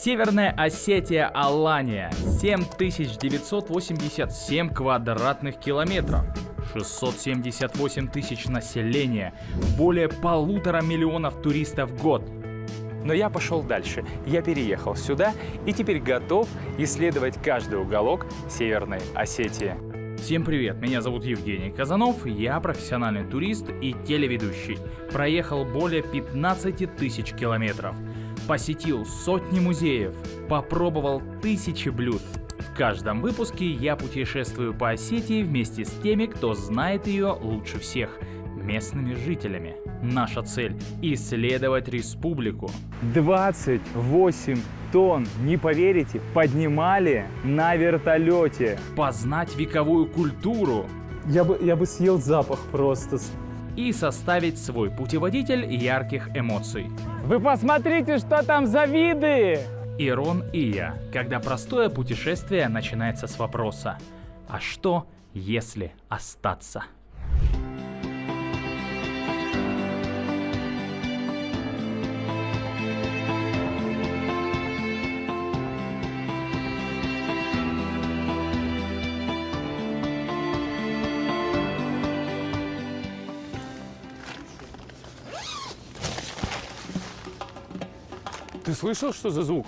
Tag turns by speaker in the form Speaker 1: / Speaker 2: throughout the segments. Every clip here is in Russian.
Speaker 1: Северная Осетия, Алания. 7987 квадратных километров. 678 тысяч населения. Более 1,5 миллиона туристов в год. Но я пошел дальше. Я переехал сюда и теперь готов исследовать каждый уголок Северной Осетии. Всем привет, меня зовут Евгений Казанов, я профессиональный турист и телеведущий. Проехал более 15 тысяч километров. Посетил сотни музеев, попробовал тысячи блюд. В каждом выпуске я путешествую по Осетии вместе с теми, кто знает ее лучше всех, местными жителями. Наша цель – исследовать республику. 28 тонн, не поверите, поднимали на вертолете. Познать вековую культуру.
Speaker 2: Я бы съел запах просто.
Speaker 1: И составить свой путеводитель ярких эмоций.
Speaker 2: Вы посмотрите, что там за виды!
Speaker 1: Ирон и я, когда простое путешествие начинается с вопроса: а что, если остаться?
Speaker 2: Ты слышал, что за звук?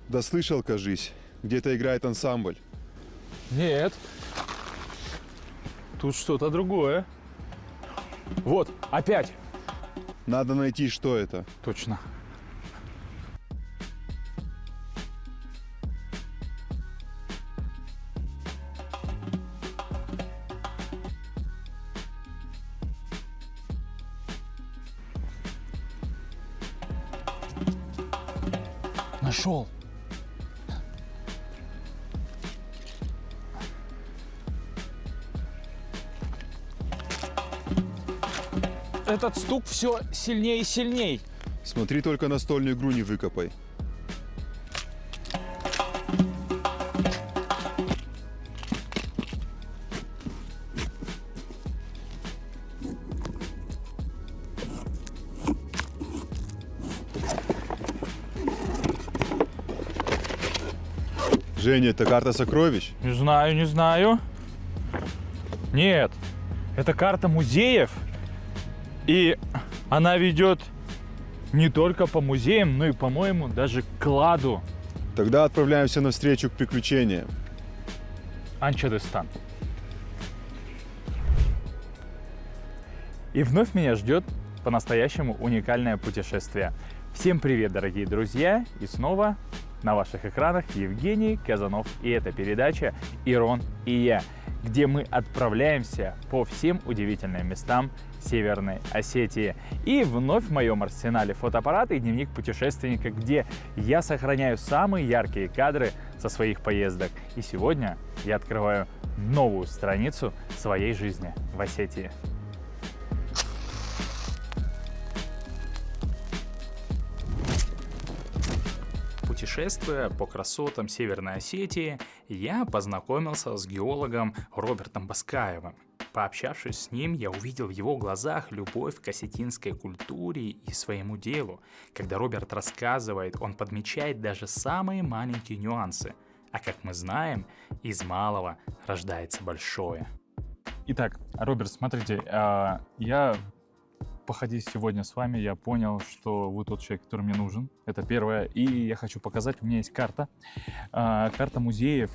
Speaker 3: Да слышал, кажись. Где-то играет ансамбль.
Speaker 2: Нет. Тут что-то другое. Вот, опять.
Speaker 3: Надо найти, что это.
Speaker 2: Точно. Нашел. Этот стук все сильнее и сильнее.
Speaker 3: Смотри, только настольную игру не выкопай. Женя, это карта сокровищ?
Speaker 2: Не знаю, не знаю. Нет, это карта музеев. И она ведет не только по музеям, но и, по-моему, даже к кладу.
Speaker 3: Тогда отправляемся навстречу к приключениям.
Speaker 2: Анчадыстан. И вновь меня ждет по-настоящему уникальное путешествие. Всем привет, дорогие друзья! И снова на ваших экранах Евгений Казанов. И это передача «Ирон и я», где мы отправляемся по всем удивительным местам Северной Осетии. И вновь в моем арсенале фотоаппарат и дневник путешественника, где я сохраняю самые яркие кадры со своих поездок. И сегодня я открываю новую страницу своей жизни в Осетии.
Speaker 1: Путешествуя по красотам Северной Осетии, я познакомился с геологом Робертом Баскаевым. Пообщавшись с ним, я увидел в его глазах любовь к осетинской культуре и своему делу. Когда Роберт рассказывает, он подмечает даже самые маленькие нюансы. А как мы знаем, из малого рождается большое.
Speaker 2: Итак, Роберт, смотрите, я, походя сегодня с вами, я понял, что вы тот человек, который мне нужен. Это первое. И я хочу показать, у меня есть карта. Карта музеев,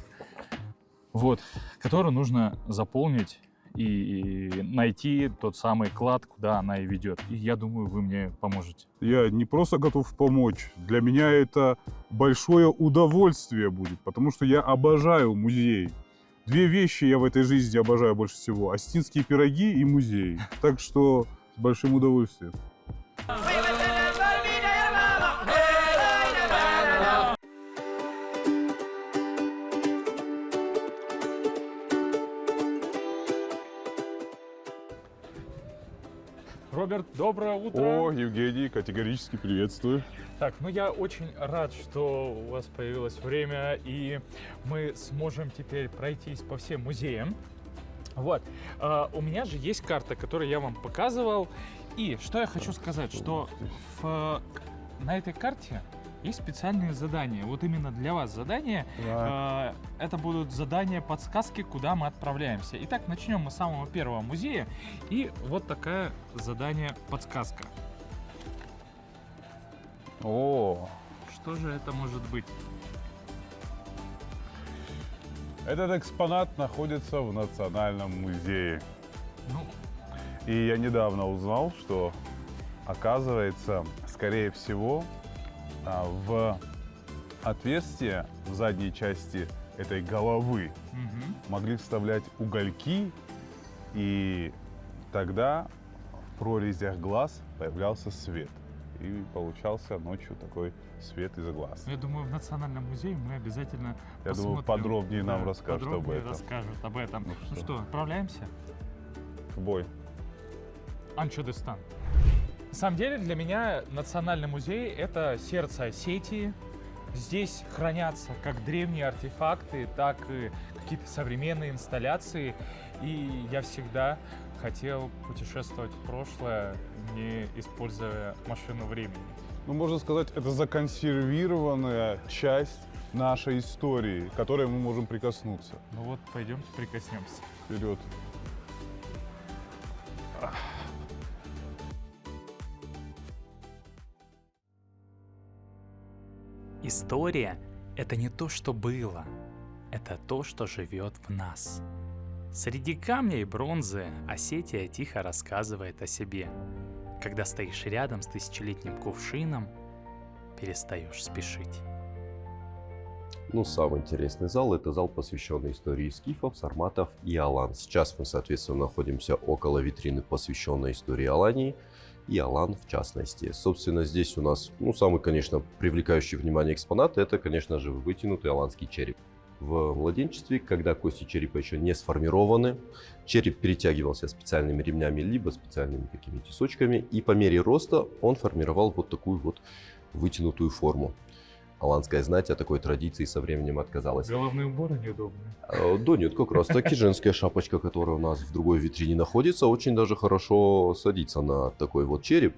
Speaker 2: вот, которую нужно заполнить и найти тот самый клад, куда она и ведет. И я думаю, вы мне поможете.
Speaker 4: Я не просто готов помочь. Для меня это большое удовольствие будет, потому что я обожаю музей. Две вещи я в этой жизни обожаю больше всего: осетинские пироги и музей. Так что с большим удовольствием.
Speaker 2: Роберт, доброе утро.
Speaker 4: О, Евгений, категорически приветствую.
Speaker 2: Так, ну я очень рад, что у вас появилось время, и мы сможем теперь пройтись по всем музеям. Вот, у меня же есть карта, которую я вам показывал, и что я хочу сказать, что на этой карте
Speaker 1: есть специальные задания. Вот именно для вас задания. Это будут задания, подсказки, куда мы отправляемся. Итак, начнем мы с самого первого музея. И вот такая задание-подсказка.
Speaker 4: О,
Speaker 1: Что же это может быть?
Speaker 4: этот экспонат находится в Национальном музее.
Speaker 1: Ну,
Speaker 4: И я недавно узнал, что, оказывается, скорее всего, в отверстие в задней части этой головы
Speaker 1: мгм.
Speaker 4: могли вставлять угольки, и тогда в прорезях глаз появлялся свет. И получался ночью такой свет из глаз.
Speaker 1: Я думаю, в Национальном музее мы обязательно
Speaker 4: Я думаю,
Speaker 1: посмотрим.
Speaker 4: подробнее нам расскажут об
Speaker 1: подробнее
Speaker 4: этом.
Speaker 1: расскажут об этом.
Speaker 4: Ну
Speaker 1: Ну
Speaker 4: что?
Speaker 1: что, отправляемся?
Speaker 4: В бой.
Speaker 1: Анчо-Дестан. На самом деле для меня Национальный музей — это сердце Осетии. Здесь хранятся как древние артефакты, так и какие-то современные инсталляции. И я всегда хотел путешествовать в прошлое, не используя машину времени.
Speaker 4: Ну, можно сказать, это законсервированная часть нашей истории, к которой мы можем прикоснуться.
Speaker 1: Ну вот, пойдемте прикоснемся.
Speaker 4: Вперед.
Speaker 5: История — это не то, что было, это то, что живет в нас. Среди камня и бронзы Осетия тихо рассказывает о себе. Когда стоишь рядом с тысячелетним кувшином, перестаешь спешить.
Speaker 6: Ну, самый интересный зал – это зал, посвященный истории скифов, сарматов и алан. Сейчас мы, соответственно, находимся около витрины, посвященной истории Алании, и алан в частности. Собственно, здесь у нас, самый, конечно, привлекающий внимание экспонат – это, конечно же, вытянутый аланский череп. В младенчестве, когда кости черепа еще не сформированы, череп перетягивался специальными ремнями, либо специальными такими тесочками, и по мере роста он формировал вот такую вот вытянутую форму. Аланская знать от такой традиции со временем отказалась.
Speaker 1: Головные уборы неудобные.
Speaker 6: Да нет, как раз таки женская шапочка, которая у нас в другой витрине находится, очень даже хорошо садится на такой вот череп.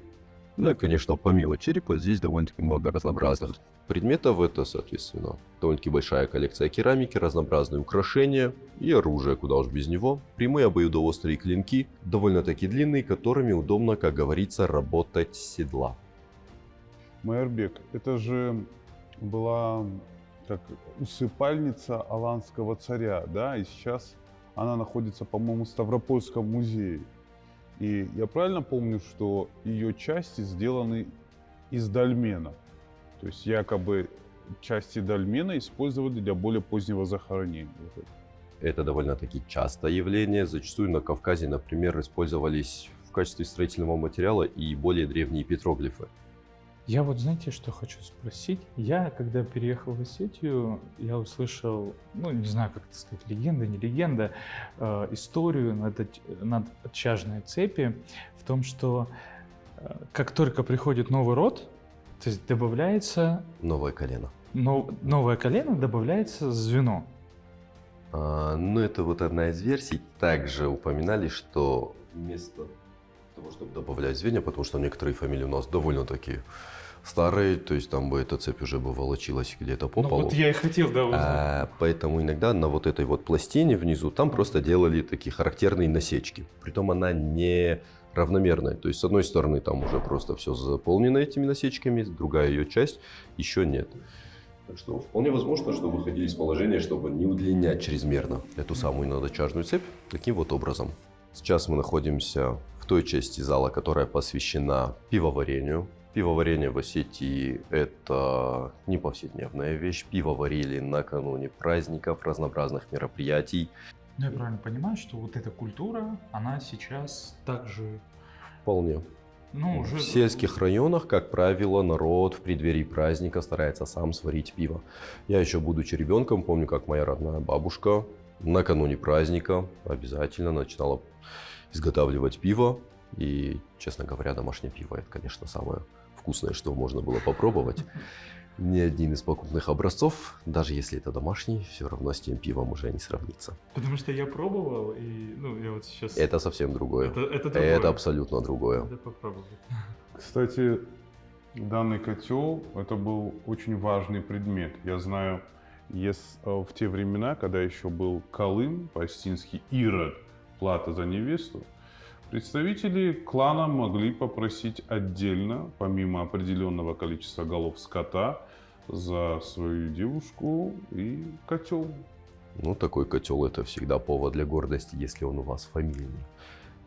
Speaker 6: Ну и, конечно, помимо черепа, здесь довольно-таки много разнообразных предметов. Это, соответственно, довольно-таки большая коллекция керамики, разнообразные украшения и оружие, куда уж без него. Прямые обоюдоострые клинки, довольно-таки длинные, которыми удобно, как говорится, работать с седла.
Speaker 4: Майербек, это же была как усыпальница аланского царя, да, и сейчас она находится, по-моему, в Ставропольском музее. И я правильно помню, что ее части сделаны из дольмена? То есть якобы части дольмена использовали для более позднего захоронения.
Speaker 6: Это довольно-таки частое явление. Зачастую на Кавказе, например, использовались в качестве строительного материала и более древние петроглифы.
Speaker 1: Я вот, знаете, что хочу спросить? Я, когда переехал в Осетию, я услышал, не знаю, как это сказать, легенда, не легенда, историю над Чажной цепи в том, что как только приходит новый род, то есть добавляется...
Speaker 6: Новое колено.
Speaker 1: Новое колено, добавляется звено.
Speaker 6: Это вот одна из версий. Также упоминали, что вместо того, чтобы добавлять звенья, потому что некоторые фамилии у нас довольно-таки старые, то есть там бы эта цепь уже бы волочилась где-то по полу.
Speaker 1: Вот я и хотел, узнать.
Speaker 6: Поэтому иногда на вот этой вот пластине внизу там просто делали такие характерные насечки. Притом она не равномерная. То есть с одной стороны там уже просто все заполнено этими насечками, другая ее часть еще нет. Так что вполне возможно, что выходили из положения, чтобы не удлинять чрезмерно эту самую надочажную цепь таким вот образом. Сейчас мы находимся в той части зала, которая посвящена пивоварению. Пивоварение в Осетии – это не повседневная вещь. Пиво варили накануне праздников, разнообразных мероприятий.
Speaker 1: Я правильно понимаю, что вот эта культура, она сейчас также...
Speaker 6: Вполне.
Speaker 1: уже...
Speaker 6: В сельских районах, как правило, народ в преддверии праздника старается сам сварить пиво. Я еще, будучи ребенком, помню, как моя родная бабушка накануне праздника обязательно начинала изготавливать пиво. И, честно говоря, домашнее пиво – это, конечно, самое вкусное, что можно было попробовать. Ни один из покупных образцов, даже если это домашний, все равно с тем пивом уже не сравнится.
Speaker 1: Потому что я пробовал, и я вот сейчас...
Speaker 6: Это совсем другое.
Speaker 1: Это другое.
Speaker 6: Это абсолютно другое.
Speaker 1: Надо попробовать.
Speaker 4: Кстати, Данный котел – это был очень важный предмет. Я знаю, в те времена, когда еще был Колым, по-астински Ирод, плата за невесту, представители клана могли попросить отдельно, помимо определенного количества голов скота, за свою девушку и котел.
Speaker 6: Ну, такой котел это всегда повод для гордости, если он у вас фамильный.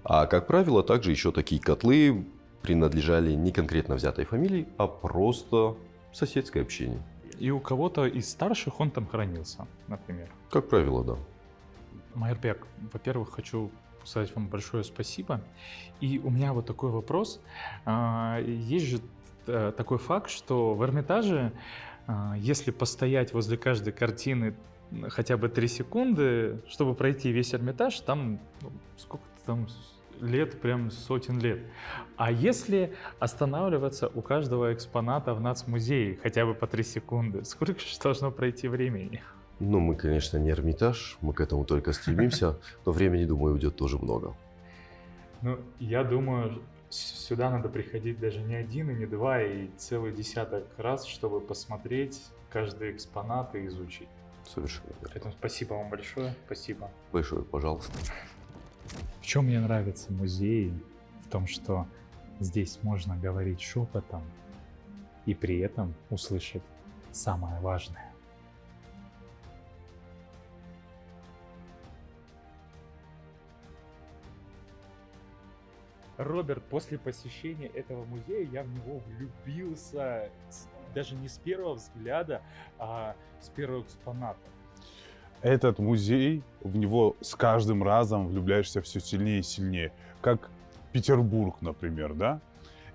Speaker 6: А как правило, также еще такие котлы принадлежали не конкретно взятой фамилии, а просто соседское общение.
Speaker 2: И у кого-то из старших он там хранился, например.
Speaker 6: Как правило, да.
Speaker 2: Майрбек, во-первых, хочу сказать вам большое спасибо. И у меня вот такой вопрос. Есть же такой факт, что в Эрмитаже, если постоять возле каждой картины хотя бы 3 секунды, чтобы пройти весь Эрмитаж, там сколько-то там лет, прям сотен лет. А если останавливаться у каждого экспоната в нацмузее хотя бы по 3 секунды, сколько же должно пройти времени?
Speaker 6: Ну, мы, конечно, не Эрмитаж, мы к этому только стремимся, но времени, думаю, уйдет тоже много.
Speaker 2: Ну, я думаю, сюда надо приходить даже не один и не два, и целый десяток раз, чтобы посмотреть каждый экспонат и изучить.
Speaker 6: Совершенно верно.
Speaker 2: Поэтому спасибо вам большое, спасибо.
Speaker 6: Большое, пожалуйста.
Speaker 2: В чем мне нравится музей? В том, что здесь можно говорить шепотом и при этом услышать самое важное. Роберт, после посещения этого музея я в него влюбился даже не с первого взгляда, а с первого экспоната.
Speaker 4: Этот музей, в него с каждым разом влюбляешься все сильнее и сильнее. Как Петербург, например, да?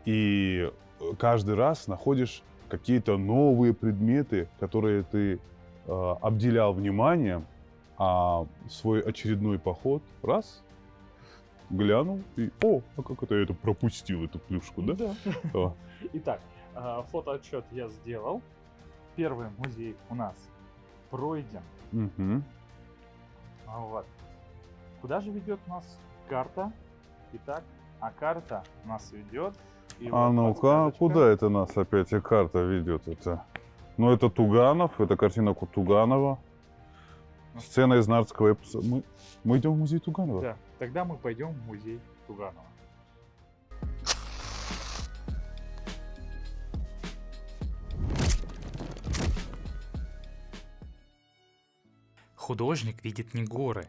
Speaker 4: И каждый раз находишь какие-то новые предметы, которые ты обделял вниманием, а в свой очередной поход раз глянул и а как это я это пропустил, эту плюшку, да?
Speaker 2: Да. Итак, фотоотчет я сделал. Первый музей у нас пройден.
Speaker 4: Угу.
Speaker 2: Вот. Куда же ведет нас карта? Итак, а карта нас ведет. И
Speaker 4: А
Speaker 2: вот
Speaker 4: ну-ка,
Speaker 2: подсказочка.
Speaker 4: куда это нас опять и карта ведет? Это? Ну, это Туганов, это картина Туганова. Сцена из Нардского эпоса. Мы идем в музей Туганова.
Speaker 2: Да, тогда мы пойдем в музей Туганова.
Speaker 5: Художник видит не горы,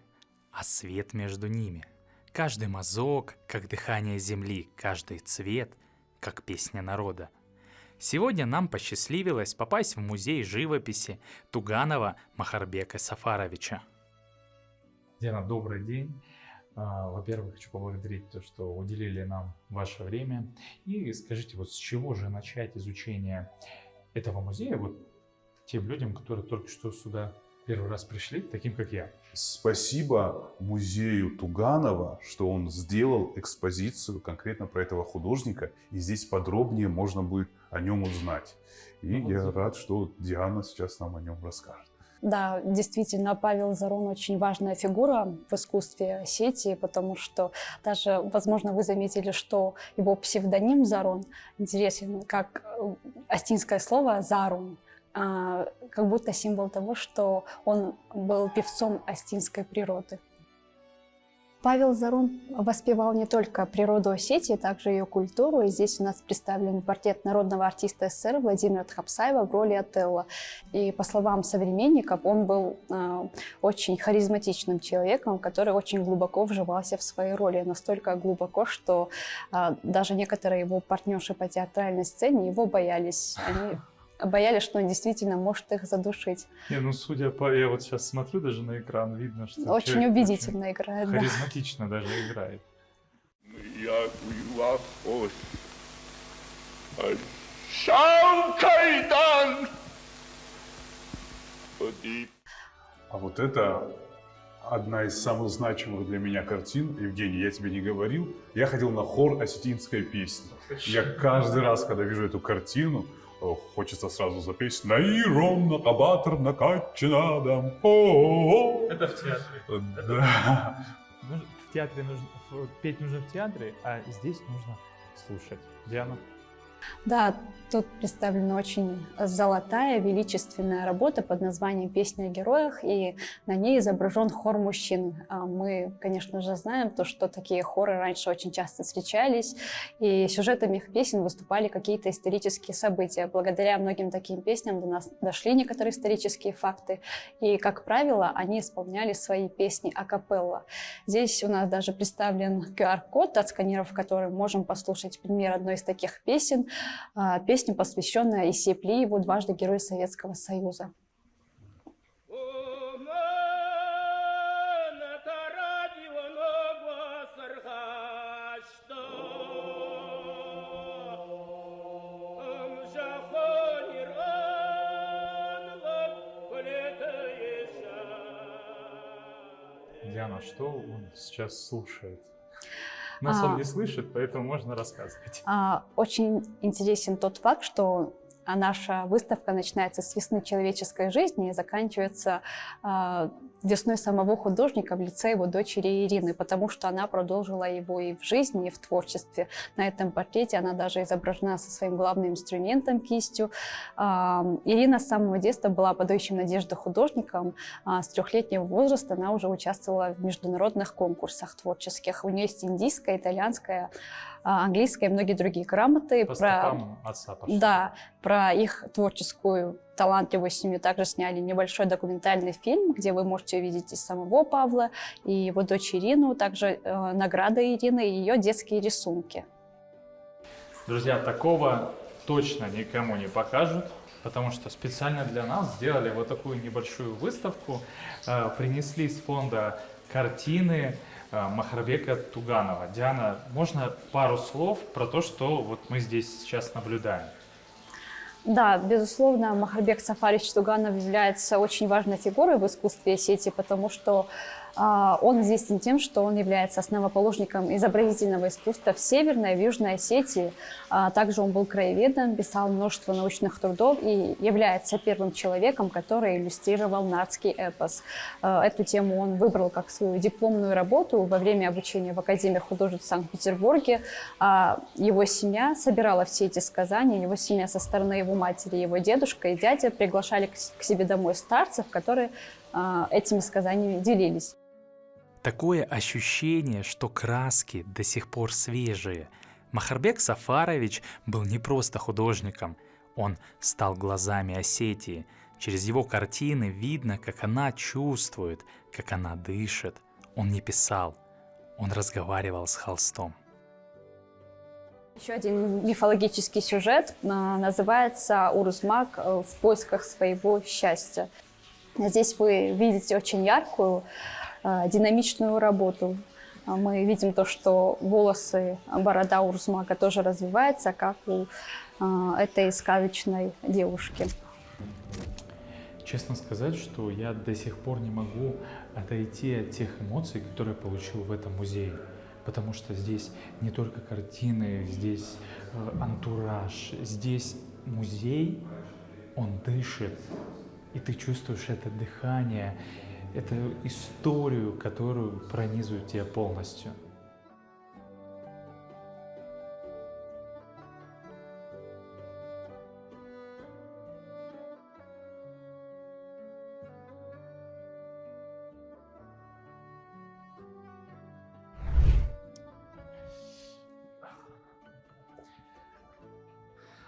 Speaker 5: а свет между ними. Каждый мазок, как дыхание земли, каждый цвет, как песня народа. Сегодня нам посчастливилось попасть в музей живописи Туганова Махарбека Сафаровича.
Speaker 2: Диана, добрый день. Во-первых, хочу поблагодарить то, что уделили нам ваше время. И скажите, вот с чего же начать изучение этого музея вот тем людям, которые только что сюда первый раз пришли, таким как я?
Speaker 4: Спасибо музею Туганова, что он сделал экспозицию конкретно про этого художника, и здесь подробнее можно будет о нем узнать. И я рад, что Диана сейчас нам о нем расскажет.
Speaker 7: Да, действительно, Павел Зарун очень важная фигура в искусстве Осетии, потому что даже, возможно, вы заметили, что его псевдоним Зарун интересен, как астинское слово «зарун», как будто символ того, что он был певцом астинской природы. Павел Зарун воспевал не только природу Осетии, также ее культуру. И здесь у нас представлен портрет народного артиста СССР Владимира Тхапсаева в роли Отелло. И по словам современников, он был очень харизматичным человеком, который очень глубоко вживался в свои роли. Настолько глубоко, что даже некоторые его партнерши по театральной сцене его боялись. Они боялись, что он действительно может их задушить.
Speaker 2: Не, ну судя по... Я вот сейчас смотрю даже на экран, видно, что
Speaker 7: Очень
Speaker 2: человек
Speaker 7: убедительно играет.
Speaker 2: очень
Speaker 7: Да.
Speaker 2: харизматично даже играет.
Speaker 4: А вот это одна из самых значимых для меня картин. Евгений, я тебе не говорил, я ходил на хор осетинской песни. Я каждый раз, когда вижу эту картину, хочется сразу запеть «Наирон, накабатор, накаченадам».
Speaker 2: Это в театре.
Speaker 4: Да.
Speaker 2: В театре нужно... Петь нужно в театре, а здесь нужно слушать. Диана?
Speaker 7: Да, тут представлена очень золотая, величественная работа под названием «Песня о героях», и на ней изображен хор мужчин. Мы, конечно же, знаем то, что такие хоры раньше очень часто встречались, и сюжетами их песен выступали какие-то исторические события. Благодаря многим таким песням до нас дошли некоторые исторические факты, и, как правило, они исполняли свои песни акапелла. Здесь у нас даже представлен QR-код, отсканировав который можем послушать пример одной из таких песен, песню, посвященную Иссе Плиеву, дважды Герою Советского Союза.
Speaker 2: Диана, что он сейчас слушает? Нас он не слышит, поэтому можно рассказывать.
Speaker 7: Очень интересен тот факт, что наша выставка начинается с весны человеческой жизни и заканчивается весной самого художника в лице его дочери Ирины, потому что она продолжила его и в жизни, и в творчестве. На этом портрете она даже изображена со своим главным инструментом, кистью. Ирина с самого детства была подающим надежды художником. С 3-летнего возраста она уже участвовала в международных конкурсах творческих. У нее есть индийская, итальянская, английская и многие другие грамоты.
Speaker 2: По стопам отца пошли.
Speaker 7: Да, про их творческую талантливую семью также сняли небольшой документальный фильм, где вы можете увидеть и самого Павла, и его дочь Ирину, также награда Ирины и ее детские рисунки.
Speaker 2: Друзья, такого точно никому не покажут, потому что специально для нас сделали вот такую небольшую выставку, принесли из фонда картины Махарбека Туганова. Диана, можно пару слов про то, что вот мы здесь сейчас наблюдаем?
Speaker 7: Да, безусловно, Махарбек Сафарович Туганов является очень важной фигурой в искусстве Осетии, потому что он известен тем, что он является основоположником изобразительного искусства в Северной и в Южной Осетии. Также он был краеведом, писал множество научных трудов и является первым человеком, который иллюстрировал нартский эпос. Эту тему он выбрал как свою дипломную работу во время обучения в Академии художеств в Санкт-Петербурге. Его семья собирала все эти сказания, его семья со стороны его матери, его дедушка и дядя приглашали к себе домой старцев, которые этими сказаниями делились.
Speaker 5: Такое ощущение, что краски до сих пор свежие. Махарбек Сафарович был не просто художником, он стал глазами Осетии. Через его картины видно, как она чувствует, как она дышит. Он не писал, он разговаривал с холстом.
Speaker 7: Еще один мифологический сюжет называется «Урузмак в поисках своего счастья». Здесь вы видите очень яркую, динамичную работу. Мы видим то, что волосы, борода Урузмака тоже развивается, как у этой сказочной девушки.
Speaker 2: Честно сказать, что я до сих пор не могу отойти от тех эмоций, которые получил в этом музее. Потому что здесь не только картины, здесь антураж, здесь музей, он дышит. И ты чувствуешь это дыхание, эту историю, которую пронизывает тебя полностью.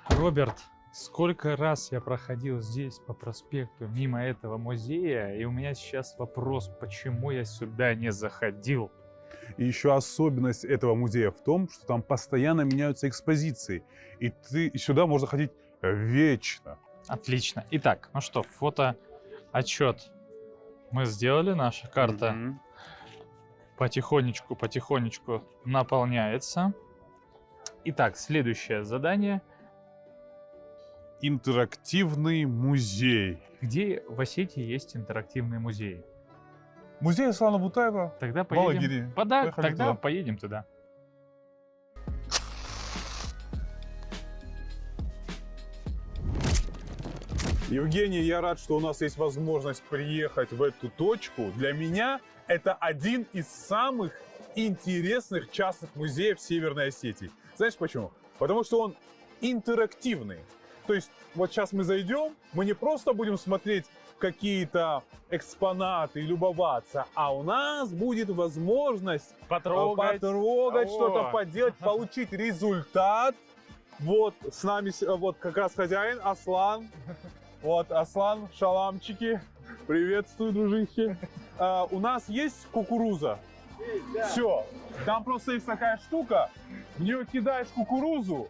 Speaker 2: Роберт, сколько раз я проходил здесь по проспекту мимо этого музея, и у меня сейчас вопрос, почему я сюда не заходил?
Speaker 4: И еще особенность этого музея в том, что там постоянно меняются экспозиции. И сюда можно ходить вечно.
Speaker 2: Отлично. Итак, ну что, фотоотчет мы сделали, наша карта потихонечку наполняется. Итак, следующее задание.
Speaker 4: Интерактивный музей.
Speaker 2: Где в Осетии есть интерактивные музеи?
Speaker 4: Музей Аслана Бутаева.
Speaker 2: Тогда
Speaker 4: в Алагире.
Speaker 2: поедем.
Speaker 4: Поехали
Speaker 2: Тогда
Speaker 4: туда.
Speaker 2: поедем туда.
Speaker 4: Евгений, я рад, что у нас есть возможность приехать в эту точку. Для меня это один из самых интересных частных музеев Северной Осетии. Знаешь почему? Потому что он интерактивный. То есть вот сейчас мы зайдем, мы не просто будем смотреть какие-то экспонаты и любоваться, а у нас будет возможность потрогать что-то, поделать, получить результат. Вот с нами вот как раз хозяин Аслан. Вот Аслан, шаламчики. Приветствую, дружище. У нас есть кукуруза? Все. Там просто есть такая штука. В нее кидаешь кукурузу,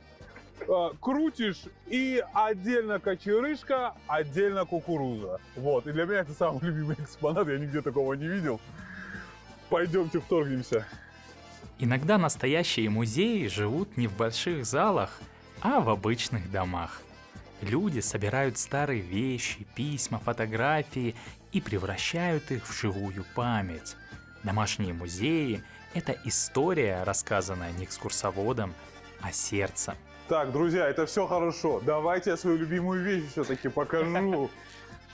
Speaker 4: крутишь, и отдельно кочерышка, отдельно кукуруза. Вот. И для меня это самый любимый экспонат. Я нигде такого не видел. Пойдемте вторгнемся.
Speaker 5: Иногда настоящие музеи живут не в больших залах, а в обычных домах. Люди собирают старые вещи, письма, фотографии и превращают их в живую память. Домашние музеи – это история, рассказанная не экскурсоводом, а сердцем.
Speaker 4: Так, друзья, это все хорошо. Давайте я свою любимую вещь все-таки покажу.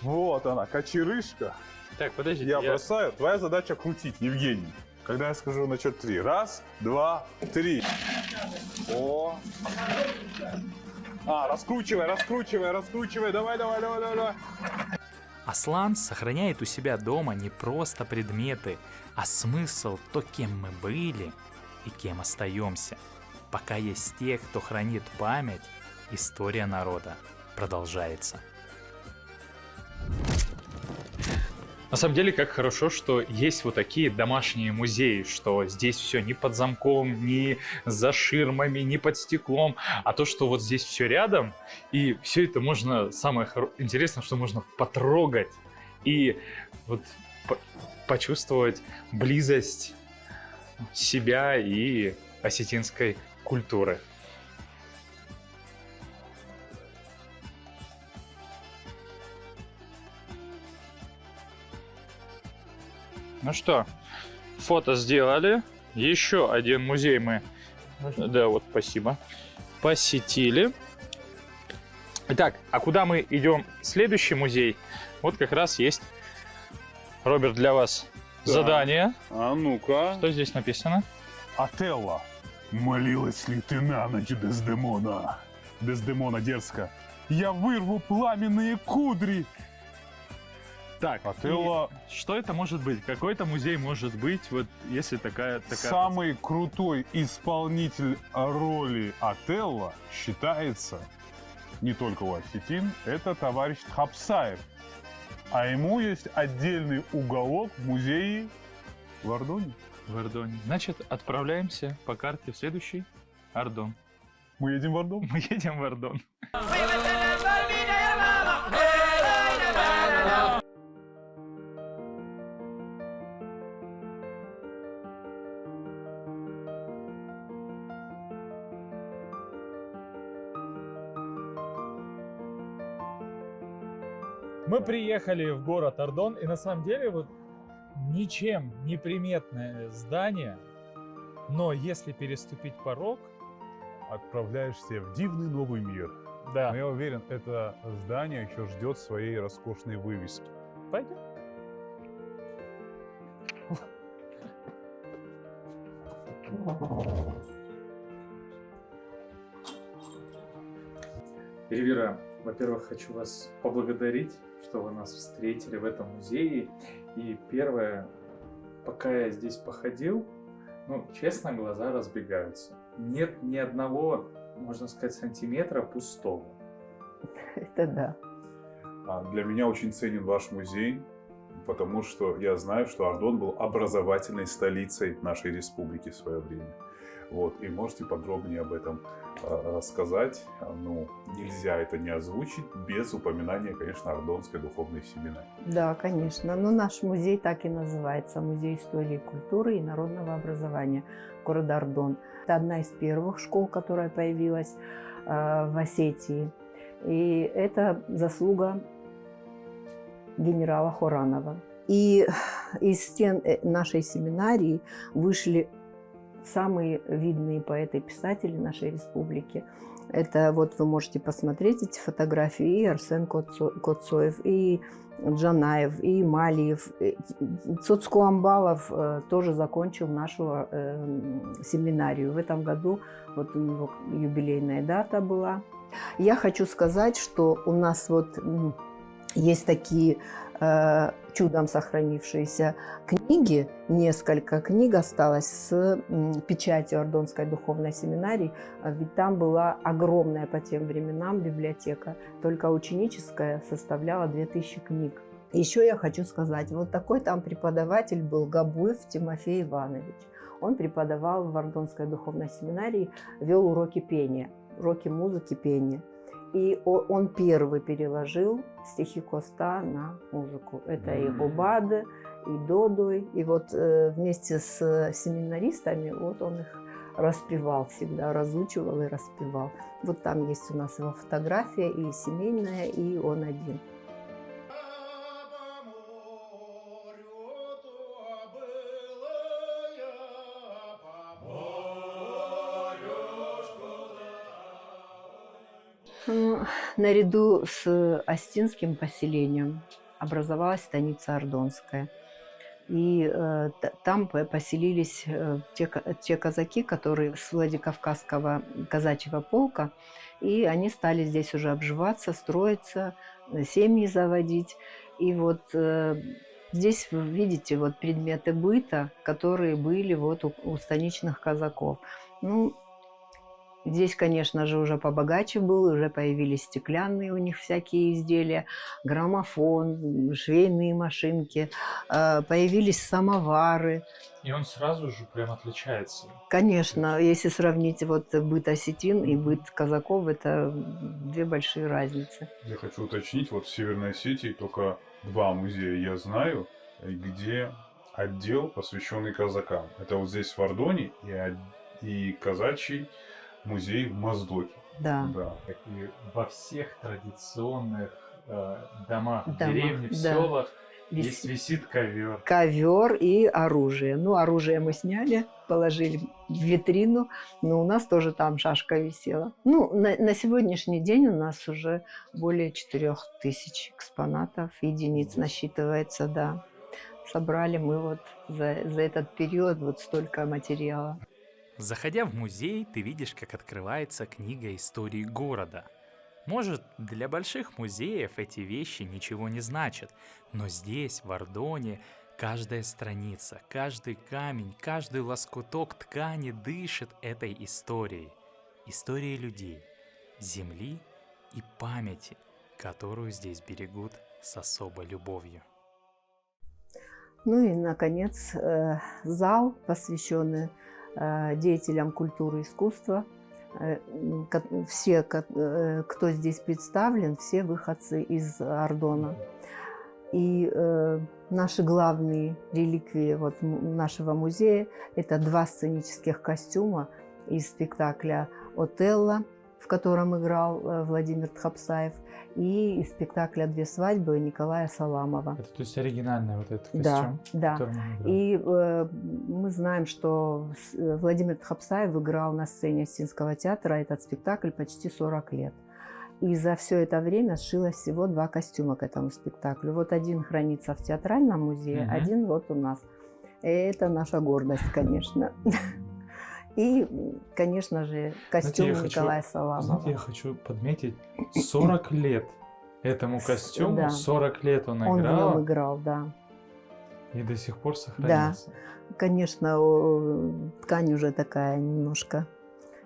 Speaker 4: Вот она, кочерышка.
Speaker 2: Так, подождите.
Speaker 4: Я бросаю. Твоя задача крутить, Евгений. Когда я скажу на счет 3. 1, 2, 3. О. Раскручивай. Давай.
Speaker 5: Аслан сохраняет у себя дома не просто предметы, а смысл, то, кем мы были и кем остаемся. Пока есть те, кто хранит память, история народа продолжается.
Speaker 2: На самом деле, как хорошо, что есть вот такие домашние музеи, что здесь все не под замком, не за ширмами, не под стеклом, а то, что вот здесь все рядом, и все это можно, самое интересное, что можно потрогать и вот почувствовать близость себя и осетинской культуры. Ну что, фото сделали. Еще один музей мы, да, вот, спасибо, посетили. Итак, а куда мы идем? Следующий музей. Вот как раз есть, Роберт, для вас задание.
Speaker 4: А ну-ка.
Speaker 2: Что здесь написано?
Speaker 4: Отелло. Молилась ли ты на ночь, Дездемона? Дездемона дерзко. Я вырву пламенные кудри.
Speaker 2: Так,
Speaker 4: Отелло.
Speaker 2: Что это может быть? Какой-то музей может быть, вот если такая...
Speaker 4: Самый крутой исполнитель роли Отелло считается не только у осетин, это товарищ Тхапсаев. А ему есть отдельный уголок в музее в Ардоне.
Speaker 2: В Ардоне. Значит, отправляемся по карте в следующий Ардон.
Speaker 4: Мы едем в Ардон?
Speaker 2: Мы едем в Ардон.
Speaker 1: Мы приехали в город Ардон, и на самом деле вот ничем не приметное здание, но если переступить порог,
Speaker 4: Отправляешься в дивный новый мир.
Speaker 1: да,
Speaker 4: Но я уверен, это здание еще ждет своей роскошной вывески.
Speaker 1: пойдем.
Speaker 2: Эльвира, во-первых, хочу вас поблагодарить, что вы нас встретили в этом музее. И первое, пока я здесь походил, ну, честно, глаза разбегаются. Нет ни одного, можно сказать, сантиметра пустого.
Speaker 8: Это да.
Speaker 4: Для меня очень ценен ваш музей, потому что я знаю, что Ардон был образовательной столицей нашей республики в свое время. Вот, и можете подробнее об этом рассказать. Ну, нельзя это не озвучить без упоминания, конечно, Ардонской духовной семинарии.
Speaker 8: Да, конечно. Но наш музей так и называется. Музей истории, культуры и народного образования города Ардон. Это одна из первых школ, которая появилась в Осетии. И это заслуга генерала Хоранова. И из стен нашей семинарии вышли самые видные поэты и писатели нашей республики. Это вот вы можете посмотреть эти фотографии. И Арсен Коцоев, и Джанаев, и Малиев. Цоцко Амбалов тоже закончил нашу семинарию. В этом году вот у него юбилейная дата была. Я хочу сказать, что у нас вот есть такие чудом сохранившиеся книги, несколько книг осталось с печатью Ордонской духовной семинарии, ведь там была огромная по тем временам библиотека, только ученическая составляла 2000 книг. Еще я хочу сказать, вот такой там преподаватель был Габуев Тимофей Иванович. Он преподавал в Ордонской духовной семинарии, вел уроки пения, уроки музыки, пения. И он первый переложил стихи Коста на музыку. Это и Обады, и Додуй. И вот вместе с семинаристами вот он их распевал всегда, разучивал и распевал. Вот там есть у нас его фотография и семейная, и он один. Наряду с Остинским поселением образовалась станица Ордонская. И там поселились те казаки, которые с Владикавказского казачьего полка, и они стали здесь уже обживаться, строиться, семьи заводить. И вот здесь вы видите вот предметы быта, которые были вот у станичных казаков. Ну, здесь, конечно же, уже побогаче был, уже появились стеклянные у них всякие изделия, граммофон, швейные машинки, появились самовары.
Speaker 2: И он сразу же прям отличается.
Speaker 8: Конечно, если сравнить вот быт осетин и быт казаков, это две большие разницы.
Speaker 4: Я хочу уточнить, вот в Северной Осетии только 2 музея я знаю, где отдел, посвященный казакам. Это вот здесь в Ордоне и казачий музей в Моздоке.
Speaker 8: Да.
Speaker 2: И во всех традиционных домах, в
Speaker 8: Дома,
Speaker 2: деревне, в
Speaker 8: да.
Speaker 2: селах висит ковер.
Speaker 8: Ковер и оружие. Ну, оружие мы сняли, положили в витрину, но у нас тоже там шашка висела. Ну, на сегодняшний день у нас уже более 4000 экспонатов, единиц насчитывается, да. Собрали мы вот за этот период вот столько материала.
Speaker 5: Заходя в музей, ты видишь, как открывается книга истории города. Может, для больших музеев эти вещи ничего не значат, но здесь, в Ордоне, каждая страница, каждый камень, каждый лоскуток ткани дышит этой историей. Историей людей, земли и памяти, которую здесь берегут с особой любовью.
Speaker 8: Ну и, наконец, зал, посвященный деятелям культуры и искусства. Все, кто здесь представлен, все выходцы из Ордона. И наши главные реликвии вот нашего музея – это 2 сценических костюма из спектакля «Отелло», в котором играл Владимир Тхапсаев, и из спектакля «Две свадьбы» Николая Саламова.
Speaker 2: Это то есть оригинальный вот этот костюм?
Speaker 8: Да, да. И мы знаем, что Владимир Тхапсаев играл на сцене Остинского театра этот спектакль почти 40 лет. И за все это время сшилось всего 2 костюма к этому спектаклю. Вот один хранится в Театральном музее, один вот у нас. И это наша гордость, конечно. И, конечно же, костюм Николая Саламова.
Speaker 2: Знаете, я хочу подметить, 40 лет этому костюму,
Speaker 8: Да.
Speaker 2: 40 лет он
Speaker 8: Он в
Speaker 2: играл,
Speaker 8: нем играл, да.
Speaker 2: и до сих пор сохранился.
Speaker 8: Конечно, ткань уже такая немножко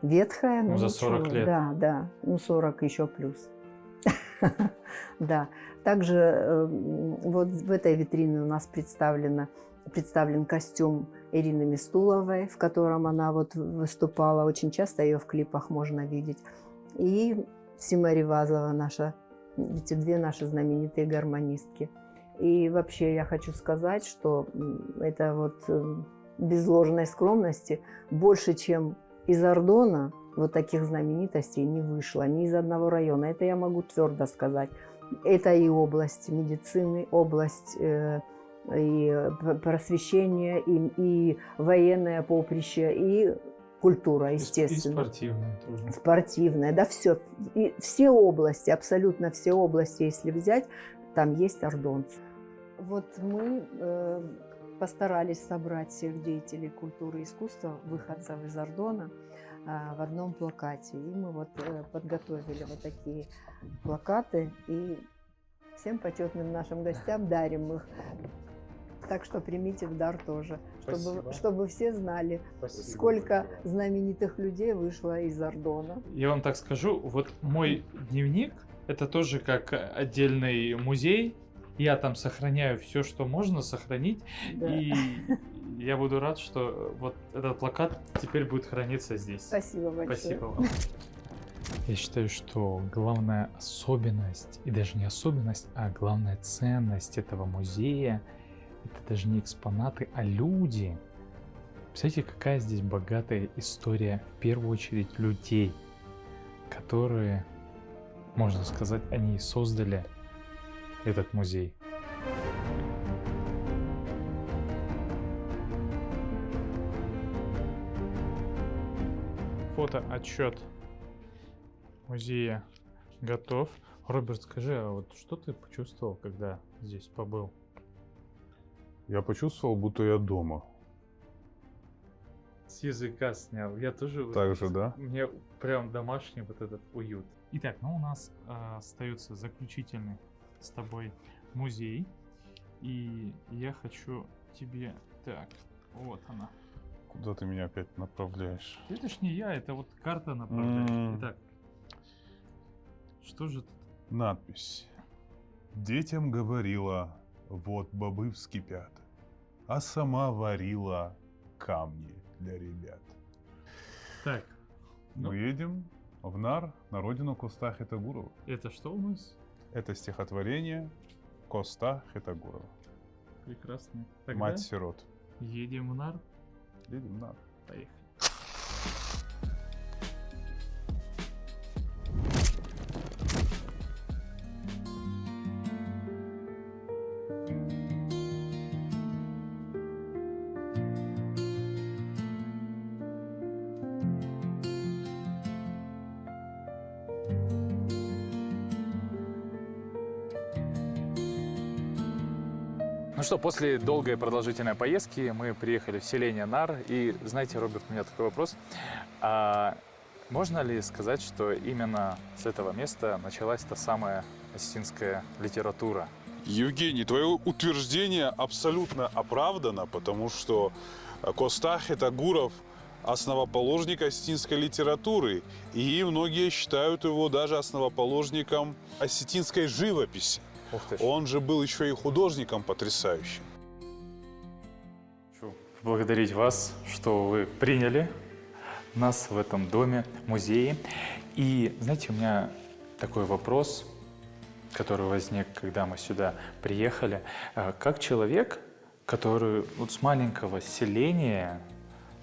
Speaker 8: ветхая.
Speaker 2: Ну,
Speaker 8: но
Speaker 2: за 40
Speaker 8: ничего.
Speaker 2: лет.
Speaker 8: Да, ну 40 еще плюс. Да. Также вот в этой витрине у нас представлен костюм Ирины Мистуловой, в котором она вот выступала. Очень часто ее в клипах можно видеть. И Сима Ревазова, эти 2 наши знаменитые гармонистки. И вообще я хочу сказать, что это вот без ложной скромности больше, чем из Ордона, вот таких знаменитостей не вышло, ни из одного района. Это я могу твердо сказать. Это и область медицины, область и просвещение, и военное поприще, и культура,
Speaker 1: И
Speaker 8: естественно.
Speaker 1: спортивная тоже.
Speaker 8: Спортивная, да, все. И все области, абсолютно все области, если взять, там есть ордонцы. Вот мы постарались собрать всех деятелей культуры и искусства, выходцев из Ордона, в одном плакате. И мы вот подготовили вот такие плакаты и всем почетным нашим гостям дарим их. Так что примите в дар тоже, чтобы все знали, сколько знаменитых людей вышло из Ордона.
Speaker 1: Я вам так скажу, вот мой дневник — это тоже как отдельный музей. Я там сохраняю все, что можно сохранить.
Speaker 8: Да.
Speaker 1: И я буду рад, что вот этот плакат теперь будет храниться здесь.
Speaker 8: Спасибо большое.
Speaker 1: Спасибо вам. Я считаю, что главная особенность, и даже не особенность, а главная ценность этого музея — это даже не экспонаты, а люди. Представляете, какая здесь богатая история, в первую очередь, людей, которые, можно сказать, они и создали этот музей. Фотоотчет музея готов. Роберт, скажи, а вот что ты почувствовал, когда здесь побыл?
Speaker 4: Я почувствовал, будто я дома.
Speaker 1: С языка снял. Я тоже...
Speaker 4: Так же, да?
Speaker 1: Мне прям домашний вот этот уют. Итак, ну у нас остается заключительный с тобой музей. И я хочу тебе... Так, вот она.
Speaker 4: Куда ты меня опять направляешь?
Speaker 1: Это ж не я, это вот карта направляет.
Speaker 4: М.
Speaker 1: Итак, что же тут?
Speaker 4: Надпись. Детям говорила, вот бобы вскипят, а сама варила камни для ребят.
Speaker 1: Так, ну,
Speaker 4: Мы едем в Нар, на родину Коста Хитагурова.
Speaker 1: это что у нас?
Speaker 4: Это стихотворение Коста Хитагурова.
Speaker 1: Прекрасно. Тогда
Speaker 4: Мать-сирот.
Speaker 1: едем в Нар.
Speaker 4: Едем в Нар.
Speaker 1: Поехали. Ну что, после долгой и продолжительной поездки мы приехали в селение Нар. И знаете, Роберт, у меня такой вопрос. А можно ли сказать, что именно с этого места началась та самая осетинская литература?
Speaker 4: Евгений, твое утверждение абсолютно оправдано, потому что Коста Хитагуров – основоположник осетинской литературы, и многие считают его даже основоположником осетинской живописи.
Speaker 1: Ух ты.
Speaker 4: Он же был еще и художником потрясающим.
Speaker 1: Хочу поблагодарить вас, что вы приняли нас в этом доме, музее. И знаете, у меня такой вопрос, который возник, когда мы сюда приехали. Как человек, который вот с маленького селения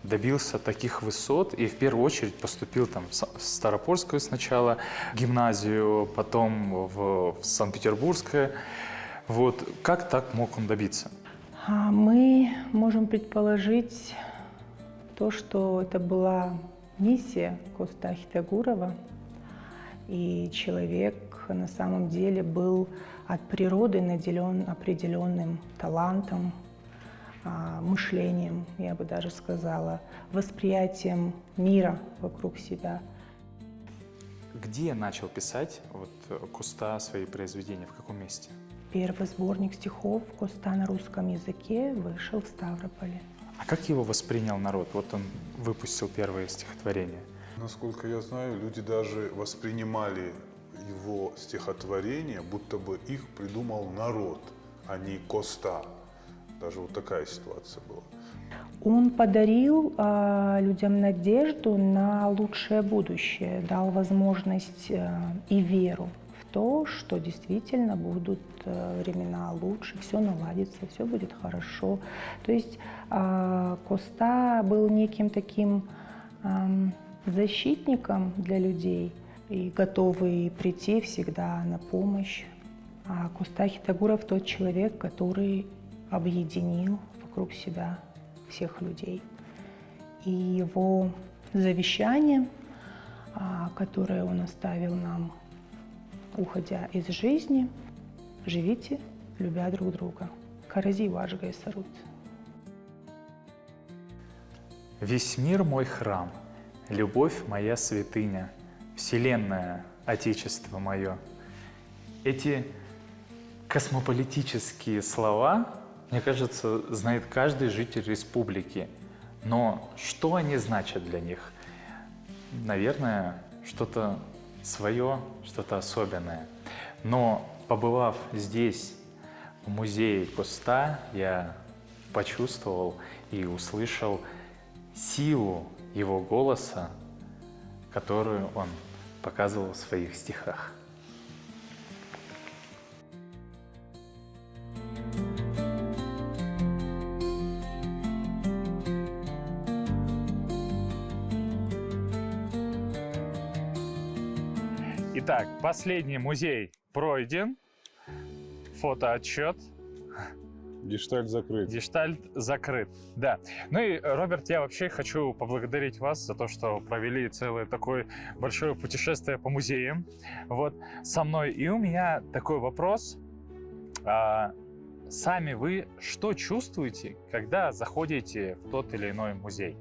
Speaker 1: добился таких высот и в первую очередь поступил там в Старопольскую сначала гимназию, потом в Санкт-Петербургское. Вот как так мог он добиться?
Speaker 9: Мы можем предположить то, что это была миссия Коста Хитагурова, и человек на самом деле был от природы наделен определенным талантом, мышлением, я бы даже сказала, восприятием мира вокруг себя.
Speaker 1: Где начал писать вот Коста свои произведения, в каком месте?
Speaker 9: Первый сборник стихов Коста на русском языке вышел в Ставрополе.
Speaker 1: А как его воспринял народ? Вот он выпустил первое стихотворение.
Speaker 4: Насколько я знаю, люди даже воспринимали его стихотворения, будто бы их придумал народ, а не Коста. Даже вот такая ситуация была.
Speaker 9: Он подарил людям надежду на лучшее будущее, дал возможность и веру в то, что действительно будут времена лучше, все наладится, все будет хорошо. То есть Коста был неким таким защитником для людей и готовый прийти всегда на помощь. А Коста Хитагуров тот человек, который объединил вокруг себя всех людей. И его завещание, которое он оставил нам, уходя из жизни. Живите, любя друг друга. Карази важгай сарут.
Speaker 5: Весь мир мой храм, любовь моя святыня, вселенная, отечество мое. Эти космополитические слова, мне кажется, знает каждый житель республики. Но что они значат для них? Наверное, что-то свое, что-то особенное. Но побывав здесь, в музее Коста, я почувствовал и услышал силу его голоса, которую он показывал в своих стихах.
Speaker 2: Итак, последний музей пройден. Фотоотчет.
Speaker 4: Гештальт закрыт.
Speaker 2: Гештальт закрыт, да. Ну и, Роберт, я вообще хочу поблагодарить вас за то, что провели целое такое большое путешествие по музеям вот, со мной. И у меня такой вопрос. Сами вы что чувствуете, когда заходите в тот или иной музей?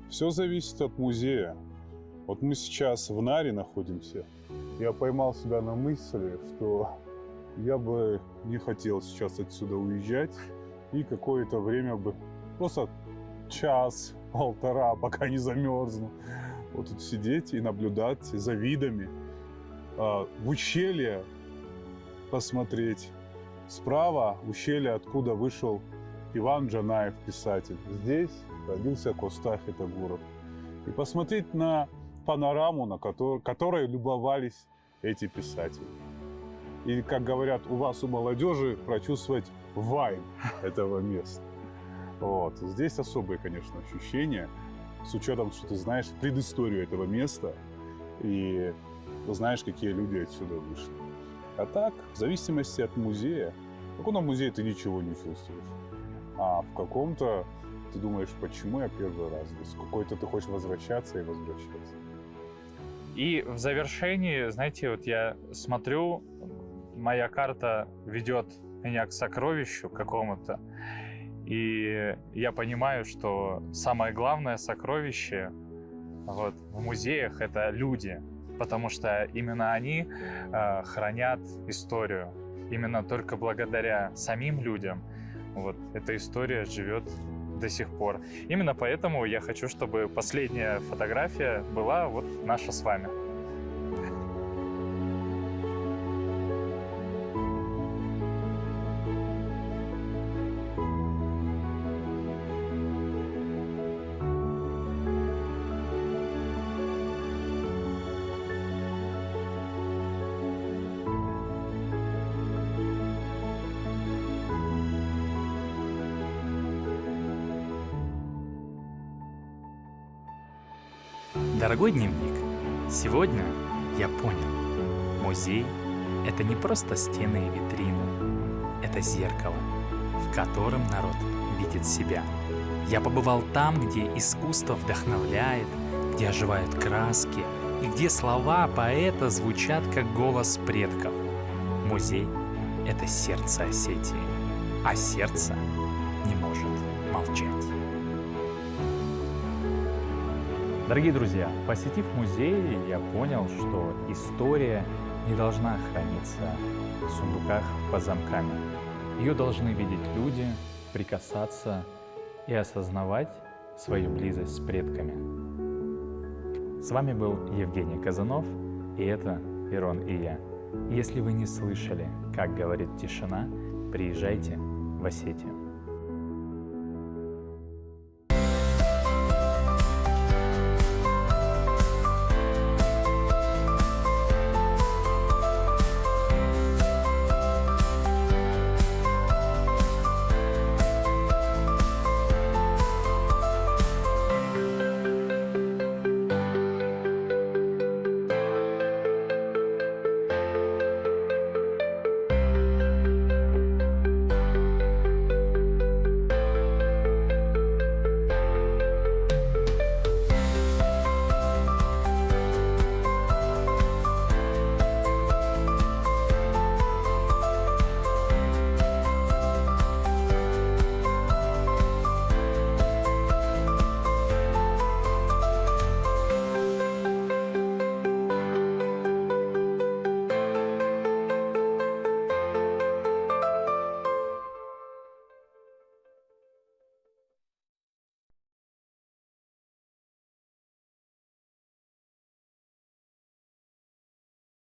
Speaker 4: Все зависит от музея. Вот мы сейчас в Наре находимся. Я поймал себя на мысли, что я бы не хотел сейчас отсюда уезжать и какое-то время бы, просто час-полтора, пока не замерзну, вот тут сидеть и наблюдать за видами, в ущелье посмотреть. Справа ущелье, откуда вышел Иван Джанаев, писатель. Здесь родился Коста Хетагуров. И посмотреть на панораму, на которой любовались эти писатели. И, как говорят у вас, у молодежи, прочувствовать вайб этого места. Вот. Здесь особые, конечно, ощущения, с учетом, что ты знаешь предысторию этого места и знаешь, какие люди отсюда вышли. А так, в зависимости от музея, в каком-то музее ты ничего не чувствуешь, а в каком-то ты думаешь, почему я первый раз здесь, в какой-то ты хочешь возвращаться и возвращаться.
Speaker 2: И в завершении, знаете, вот я смотрю, моя карта ведет меня к сокровищу какому-то, и я понимаю, что самое главное сокровище вот, в музеях — это люди, потому что именно они хранят историю. Именно только благодаря самим людям вот, эта история живет до сих пор. Именно поэтому я хочу, чтобы последняя фотография была вот наша с вами.
Speaker 5: Дорогой дневник, сегодня я понял, музей — это не просто стены и витрины, это зеркало, в котором народ видит себя. Я побывал там, где искусство вдохновляет, где оживают краски и где слова поэта звучат как голос предков. Музей — это сердце Осетии, а сердце не может молчать.
Speaker 2: Дорогие друзья, посетив музей, я понял, что история не должна храниться в сундуках под замками. Ее должны видеть люди, прикасаться и осознавать свою близость с предками. С вами был Евгений Казанов, и это Ирон и я. Если вы не слышали, как говорит тишина, приезжайте в Осетию.